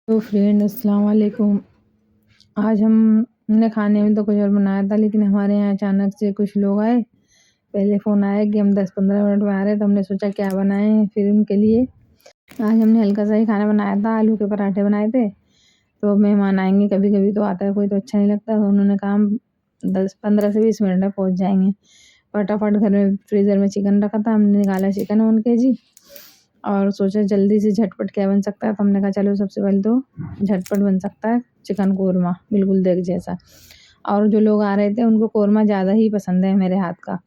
तो फ्रेंड अस्सलाम वालेकुम। आज हमने खाने में तो कुछ और बनाया था, लेकिन हमारे यहाँ अचानक से कुछ लोग आए। पहले फ़ोन आया कि हम 10-15 मिनट में आ रहे हैं, तो हमने सोचा क्या बनाएं फिर उनके लिए। आज हमने हल्का सा ही खाना बनाया था, आलू के पराठे बनाए थे। तो मेहमान आएंगे, कभी कभी तो आता है कोई, तो अच्छा नहीं लगता। तो उन्होंने कहा हम 10-15 से 20 मिनट में पहुँच जाएंगे। फटाफट घर में फ्रीज़र में चिकन रखा था, हमने निकाला चिकन 1 kg और सोचा जल्दी से झटपट क्या बन सकता है। तो हमने कहा चलो सबसे पहले तो झटपट बन सकता है चिकन कोरमा, बिल्कुल देग जैसा। और जो लोग आ रहे थे उनको कोरमा ज़्यादा ही पसंद है मेरे हाथ का।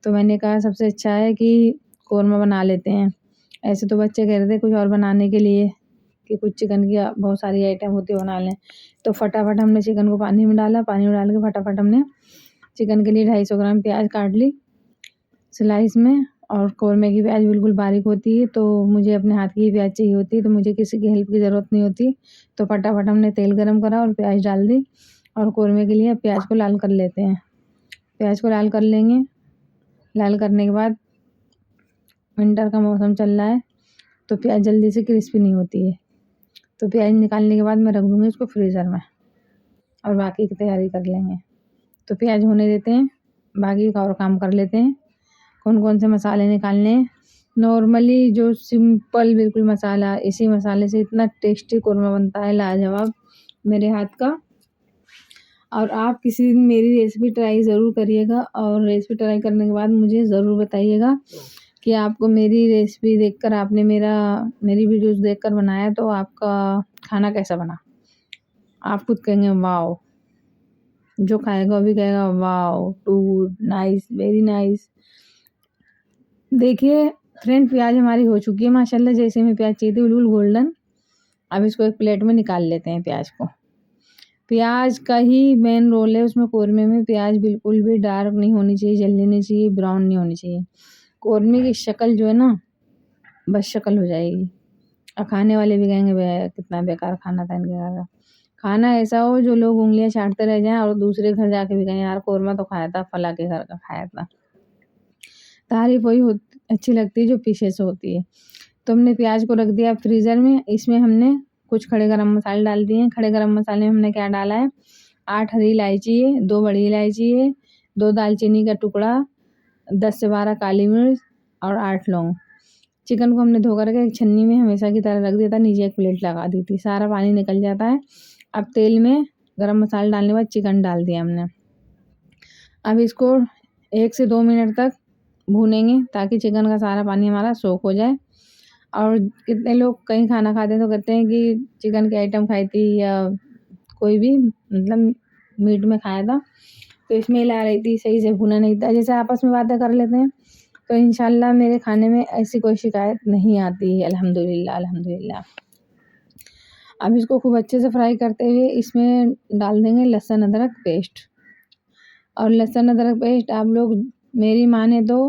तो मैंने कहा सबसे अच्छा है कि कोरमा बना लेते हैं। ऐसे तो बच्चे कह रहे थे कुछ और बनाने के लिए कि कुछ चिकन की बहुत सारी आइटम होती है बना लें। तो फटाफट हमने चिकन को पानी में डाला, पानी में डाल के फटाफट हमने चिकन के लिए 250 ग्राम प्याज काट ली स्लाइस में। और कौरमे की प्याज बिल्कुल बारीक होती है, तो मुझे अपने हाथ की प्याज चाहिए होती है, तो मुझे किसी की हेल्प की ज़रूरत नहीं होती। तो फटाफट हमने तेल गरम करा और प्याज डाल दी। और कौरमे के लिए प्याज को लाल कर लेते हैं। प्याज को लाल कर लेंगे। लाल करने के बाद विंटर का मौसम चल रहा है, तो प्याज जल्दी से क्रिस्पी नहीं होती है। तो प्याज निकालने के बाद मैं रख दूँगी इसको फ्रीज़र में और बाकी की तैयारी कर लेंगे। तो प्याज होने देते हैं, बाकी का और काम कर लेते हैं। कौन कौन से मसाले निकालने हैं। नॉर्मली जो सिंपल बिल्कुल मसाला, इसी मसाले से इतना टेस्टी कोरमा बनता है लाजवाब मेरे हाथ का। और आप किसी दिन मेरी रेसिपी ट्राई ज़रूर करिएगा, और रेसिपी ट्राई करने के बाद मुझे ज़रूर बताइएगा कि आपको मेरी रेसिपी देखकर, आपने मेरी वीडियोज़ देखकर बनाया तो आपका खाना कैसा बना। आप खुद कहेंगे वाओ, जो खाएगा वो भी कहेगा wow, too good, nice, very nice. देखिए फ्रेंड, प्याज हमारी हो चुकी है माशाल्लाह, जैसे हमें प्याज चाहिए थी बिल्कुल गोल्डन। अब इसको एक प्लेट में निकाल लेते हैं प्याज को। प्याज का ही मेन रोल है उसमें कोरमे में। प्याज बिल्कुल भी डार्क नहीं होनी चाहिए, जलनी नहीं चाहिए, ब्राउन नहीं होनी चाहिए। कोरमे की शक्ल जो है ना, बस शक्ल हो जाएगी और खाने वाले भी कहेंगे कितना बेकार खाना था इनके घर का। खाना ऐसा हो जो लोग उंगलियां चाटते रह जाएं और दूसरे घर जाके भी कहें यार कोरमा तो खाया था, फला के घर का खाया था। तारीफ वही अच्छी लगती है जो पीछे से होती है। तो हमने प्याज को रख दिया फ्रीज़र में। इसमें हमने कुछ खड़े गरम मसाले डाल दिए हैं। खड़े गरम मसाले में हमने क्या डाला है, 8 हरी इलायची है, 2 बड़ी इलायची है, 2 दालचीनी का टुकड़ा, 10 से 12 काली मिर्च और 8 लौंग। चिकन को हमने धो करके एक छन्नी में हमेशा की तरह रख दिया था, नीचे एक प्लेट लगा दी थी, सारा पानी निकल जाता है। अब तेल में गरम मसाला डालने के बाद चिकन डाल दिया हमने। अब इसको 1 से 2 मिनट तक भूनेंगे ताकि चिकन का सारा पानी हमारा सोख हो जाए। और कितने लोग कहीं खाना खाते हैं तो कहते हैं कि चिकन की आइटम खाई थी या कोई भी मतलब मीट में खाया था, तो स्मेल आ रही थी, सही से भुना नहीं था। जैसे आपस में बातें कर लेते हैं, तो इंशाल्लाह मेरे खाने में ऐसी कोई शिकायत नहीं आती है, अल्हम्दुलिल्लाह अल्हम्दुलिल्लाह। अब इसको खूब अच्छे से फ्राई करते हुए इसमें डाल देंगे लहसुन अदरक पेस्ट। और लहसुन अदरक पेस्ट आप लोग मेरी माने तो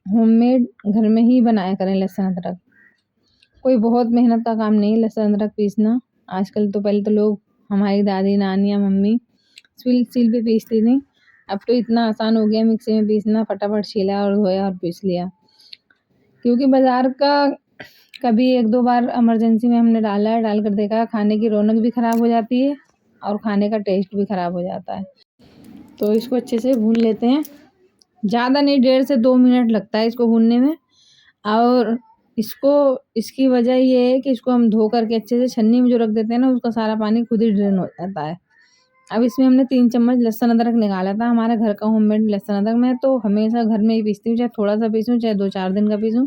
होममेड घर में ही बनाया करें। लहसुन अदरक कोई बहुत मेहनत का काम नहीं है लहसुन अदरक पीसना। आजकल तो, पहले तो लोग, हमारी दादी नानियाँ मम्मी सील पे पीसती थी। अब तो इतना आसान हो गया मिक्सी में पीसना, फटाफट छीला और धोया और पीस लिया। क्योंकि बाज़ार का कभी 1-2 बार इमरजेंसी में हमने डाला है, डाल कर देखा, खाने की रौनक भी ख़राब हो जाती है और खाने का टेस्ट भी ख़राब हो जाता है। तो इसको अच्छे से भून लेते हैं। ज़्यादा नहीं, 1.5 से 2 मिनट लगता है इसको भूनने में। और इसकी वजह ये है कि इसको हम धो करके अच्छे से छन्नी में जो रख देते हैं ना, उसका सारा पानी खुद ही ड्रेन हो जाता है। अब इसमें हमने 3 चम्मच लहसुन अदरक निकाला था, हमारे घर का होममेड लहसुन अदरक। मैं तो हमेशा घर में ही पीसती हूँ, चाहे थोड़ा-सा पीसूँ, चाहे 2-4 दिन का पीसूँ,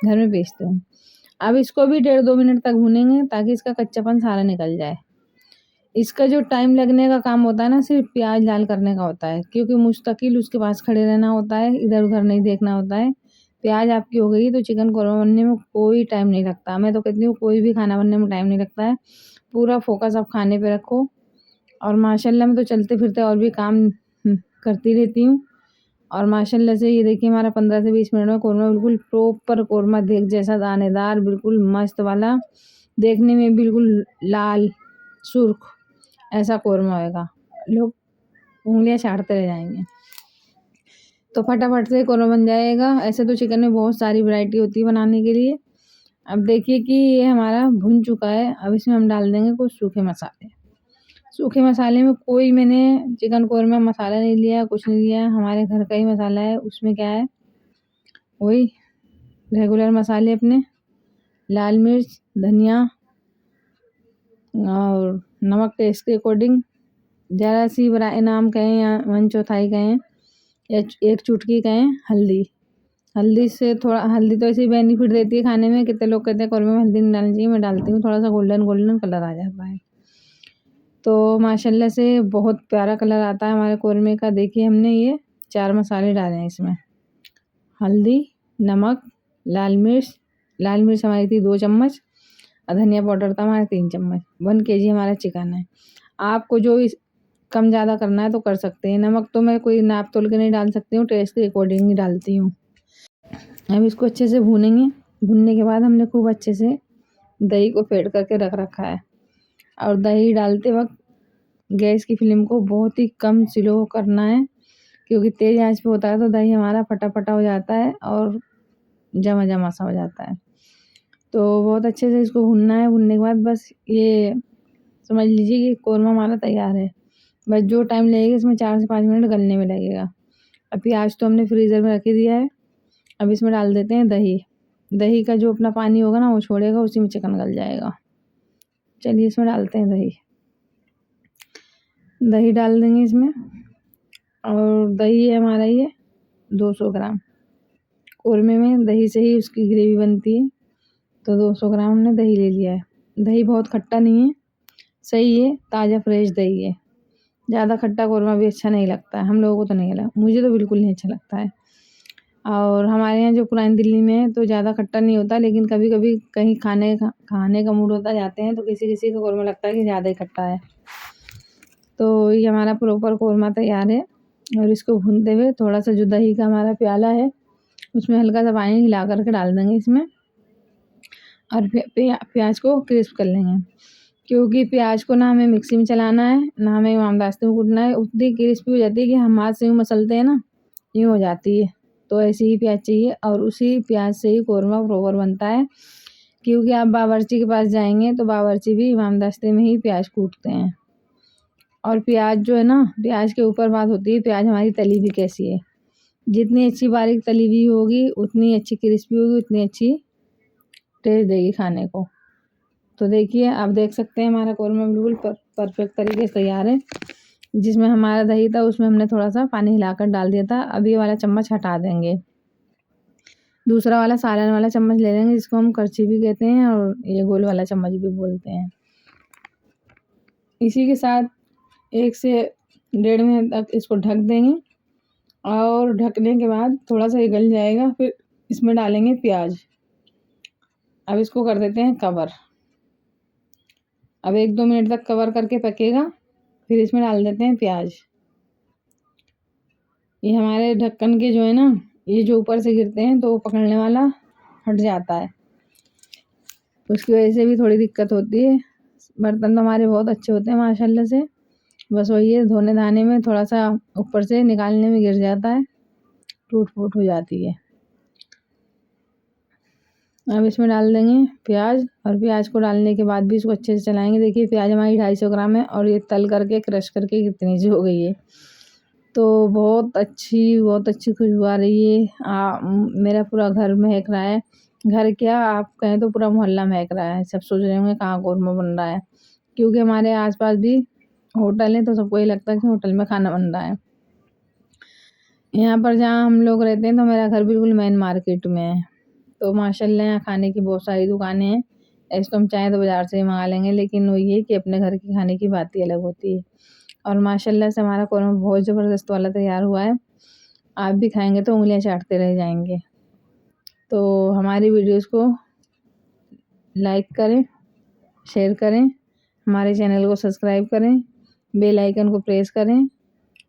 घर में पीसती हूँ। अब इसको भी 1.5-2 मिनट तक भूनेंगे ताकि इसका कच्चापन सारा निकल जाए। इसका जो टाइम लगने का काम होता है ना, सिर्फ़ प्याज़ लाल करने का होता है, क्योंकि मुस्तकिल उसके पास खड़े रहना होता है, इधर-उधर नहीं देखना होता है। प्याज़ आपकी हो गई तो चिकन कोरमा बनने में कोई टाइम नहीं लगता। मैं तो कहती हूँ कोई भी खाना बनने में टाइम नहीं लगता है। पूरा फ़ोकस आप खाने पे रखो। और माशाल्लाह मैं तो चलते-फिरते और भी काम करती रहती हूँ। और माशाल्लाह से ये देखिए हमारा 15 से 20 मिनट में कोरमा बिल्कुल प्रॉपर कोरमा देग जैसा दानेदार, बिल्कुल मस्त वाला, देखने में बिल्कुल लाल सुर्ख ऐसा कोरमा होएगा। लोग उँगलियाँ चाटते रह जाएँगे। तो फटाफट से कोरमा बन जाएगा। ऐसे तो चिकन में बहुत सारी वैरायटी होती है बनाने के लिए। अब देखिए कि ये हमारा भुन चुका है। अब इसमें हम डाल देंगे कुछ सूखे मसाले। सूखे मसाले में कोई मैंने चिकन कोरमा मसाला नहीं लिया, कुछ नहीं लिया, हमारे घर का ही मसाला है। उसमें क्या है, वही रेगुलर मसाले अपने, लाल मिर्च, धनिया और नमक टेस्ट के अकॉर्डिंग, ज़रा सी बराए नाम कहें या 1/4 कहें या 1 चुटकी कहें हल्दी। हल्दी से थोड़ा, हल्दी तो ऐसे ही बेनिफिट देती है खाने में। कितने लोग कहते हैं कौरमे में हल्दी नहीं डालनी चाहिए, मैं डालती हूँ, थोड़ा सा गोल्डन कलर आ जाता है। तो माशाल्लाह से बहुत प्यारा कलर आता है हमारे कौरमे का। देखिए हमने ये 4 मसाले डाले हैं इसमें, हल्दी, नमक, लाल मिर्च हमारी थी 2 चम्मच और धनिया पाउडर था हमारा 3 चम्मच। 1 केजी हमारा चिकन है। आपको जो इस कम ज़्यादा करना है तो कर सकते हैं। नमक तो मैं कोई नाप तोल के नहीं डाल सकती हूँ, टेस्ट के अकॉर्डिंग ही डालती हूँ। अब इसको अच्छे से भूनेंगे। भूनने के बाद हमने खूब अच्छे से दही को फेंट करके रख रखा है। और दही डालते वक्त गैस की फ्लेम को बहुत ही कम स्लो करना है, क्योंकि तेज़ आंच पे होता है तो दही हमारा फटा हो जाता है और जमा सा हो जाता है। तो बहुत अच्छे से इसको भूनना है। भूनने के बाद बस ये समझ लीजिए कि कोरमा हमारा तैयार है। बस जो टाइम लगेगा इसमें 4 से 5 मिनट गलने में लगेगा। अब प्याज तो हमने फ्रीज़र में रख ही दिया है। अब इसमें डाल देते हैं दही। दही का जो अपना पानी होगा ना वो छोड़ेगा, उसी में चिकन गल जाएगा। चलिए इसमें डालते हैं दही। दही डाल देंगे इसमें, और दही है हमारा ये 200 ग्राम। कोरमे में दही से ही उसकी ग्रेवी बनती है, तो 200 ग्राम हमने दही ले लिया है। दही बहुत खट्टा नहीं है, सही है, ताज़ा फ्रेश दही है। ज़्यादा खट्टा कोरमा भी अच्छा नहीं लगता है, हम लोगों को तो नहीं लगा, मुझे तो बिल्कुल नहीं अच्छा लगता है। और हमारे यहाँ जो पुरानी दिल्ली में है तो ज़्यादा खट्टा नहीं होता, लेकिन कभी-कभी कहीं खाने का मूड होता जाते हैं तो किसी-किसी का कोरमा लगता है कि ज़्यादा ही खट्टा है। तो ये हमारा प्रॉपर कोरमा तैयार है। और इसको भूनते हुए थोड़ा सा जो दही का हमारा प्याला है उसमें हल्का सा पानी हिला करके डाल देंगे इसमें, और प्याज को क्रिस्प कर लेंगे। क्योंकि प्याज को ना हमें मिक्सी में चलाना है, ना हमें इमामदास्ते में कूटना है। उतनी क्रिस्पी हो जाती है कि हम हाथ से यूँ मसलते हैं ना, यूँ हो जाती है। तो ऐसे ही प्याज चाहिए, और उसी प्याज से ही कोरमा प्रॉपर बनता है। क्योंकि आप बावर्ची के पास जाएंगे तो बावर्ची भी इमामदास्ते में ही प्याज कूटते हैं। और प्याज जो है ना, प्याज के ऊपर बात होती है प्याज हमारी तली भी कैसी है। जितनी अच्छी बारीक तली हुई होगी उतनी अच्छी क्रिस्पी होगी, उतनी अच्छी टेस्ट देगी खाने को। तो देखिए, आप देख सकते हैं हमारा कोरमा बिल्कुल परफेक्ट तरीके से तैयार है। जिसमें हमारा दही था उसमें हमने थोड़ा सा पानी हिलाकर डाल दिया था। अब ये वाला चम्मच हटा देंगे, दूसरा वाला सालन वाला चम्मच ले लेंगे, जिसको हम करछी भी कहते हैं और ये गोल वाला चम्मच भी बोलते हैं। इसी के साथ 1 से 1.5 मिनट तक इसको ढक देंगे, और ढकने के बाद थोड़ा सा ये गल जाएगा, फिर इसमें डालेंगे प्याज। अब इसको कर देते हैं कवर। अब 1-2 मिनट तक कवर करके पकेगा, फिर इसमें डाल देते हैं प्याज। ये हमारे ढक्कन के जो है ना, ये जो ऊपर से गिरते हैं तो वो पकड़ने वाला हट जाता है, उसकी वजह से भी थोड़ी दिक्कत होती है। बर्तन तो हमारे बहुत अच्छे होते हैं माशाल्लाह से, बस वही है धोने धाने में थोड़ा सा ऊपर से निकालने में गिर जाता है, टूट फूट हो जाती है। अब इसमें डाल देंगे प्याज, और प्याज को डालने के बाद भी इसको अच्छे से चलाएंगे। देखिए प्याज हमारी 250 ग्राम है, और ये तल करके क्रश करके कितनी सी हो गई है। तो बहुत अच्छी खुशबू आ रही है। मेरा पूरा घर महक रहा है। घर क्या, आप कहें तो पूरा मोहल्ला महक रहा है। सब सोच रहे होंगे कहाँ कोरमा बन रहा है, क्योंकि हमारे आसपास भी होटल है, तो सबको ये लगता है कि होटल में खाना बन रहा है। यहाँ पर जहाँ हम लोग रहते हैं तो मेरा घर बिल्कुल मेन मार्केट में है, तो माशाल्लाह यहाँ खाने की बहुत सारी दुकानें हैं। ऐसे तो हम चाहें तो बाज़ार से ही मंगा लेंगे, लेकिन वही है कि अपने घर के खाने की बात ही अलग होती है। और माशाल्लाह से हमारा कोरमा बहुत ज़बरदस्त वाला तैयार हुआ है। आप भी खाएंगे तो उंगलियां चाटते रह जाएंगे। तो हमारी वीडियोस को लाइक करें, शेयर करें, हमारे चैनल को सब्सक्राइब करें, बेल आइकन को प्रेस करें,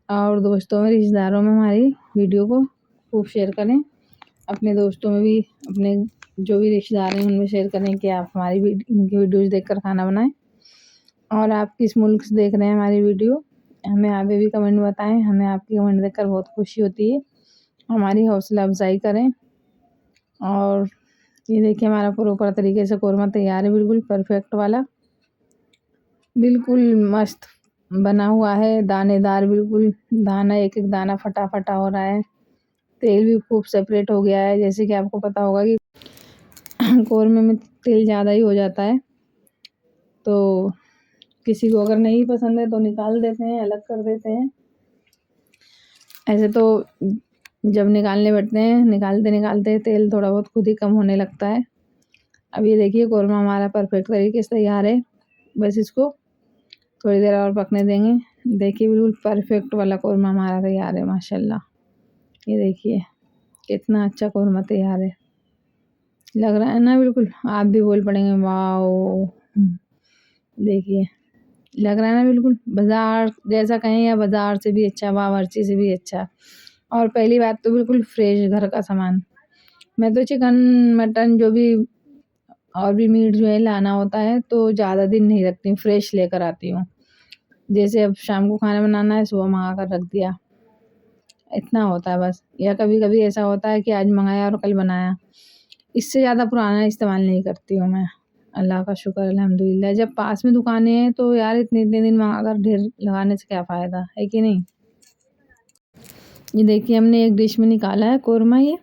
और दोस्तों में रिश्तेदारों में हमारी वीडियो को खूब शेयर करें। अपने दोस्तों में भी, अपने जो भी रिश्तेदार हैं उनमें शेयर करें कि आप हमारी इनकी वीडियोज़ देखकर खाना बनाएं। और आप किस मुल्क से देख रहे हैं हमारी वीडियो, हमें आगे भी कमेंट में बताएं। हमें आपकी कमेंट देखकर बहुत खुशी होती है। हमारी हौसला अफजाई करें, और ये देखिए हमारा प्रॉपर तरीके से कौरमा तैयार है, बिल्कुल परफेक्ट वाला, बिल्कुल मस्त बना हुआ है, दानेदार, बिल्कुल दाना एक एक दाना फटा फटा हो रहा है। तेल भी खूब सेपरेट हो गया है। जैसे कि आपको पता होगा कि कौरमे में तेल ज़्यादा ही हो जाता है, तो किसी को अगर नहीं पसंद है तो निकाल देते हैं, अलग कर देते हैं। ऐसे तो जब निकालने बैठते हैं, निकालते निकालते तेल थोड़ा बहुत खुद ही कम होने लगता है। अब ये देखिए कौरमा हमारा परफेक्ट तरीके से तैयार है। बस इसको थोड़ी देर और पकने देंगे। देखिए बिल्कुल परफेक्ट वाला कौरमा हमारा तैयार है माशाल्लाह। ये देखिए कितना अच्छा कौरमा तैयार है, लग रहा है ना, बिल्कुल आप भी बोल पड़ेंगे वाओ। देखिए लग रहा है ना, बिल्कुल बाजार जैसा कहें या बाजार से भी अच्छा, बावर्ची से भी अच्छा। और पहली बात तो बिल्कुल फ्रेश घर का सामान। मैं तो चिकन मटन जो भी और भी मीट जो है लाना होता है तो ज़्यादा दिन नहीं रखती हूँ, फ्रेश लेकर आती हूँ। जैसे अब शाम को खाना बनाना है, सुबह मंगा कर रख दिया, इतना होता है बस। या कभी कभी ऐसा होता है कि आज मंगाया और कल बनाया, इससे ज़्यादा पुराना इस्तेमाल नहीं करती हूँ मैं। अल्लाह का शुक्र अल्हम्दुलिल्लाह। जब पास में दुकानें हैं तो यार इतने इतने दिन मंगा कर ढेर लगाने से क्या फ़ायदा है कि नहीं। ये देखिए हमने एक डिश में निकाला है कौरमा ये।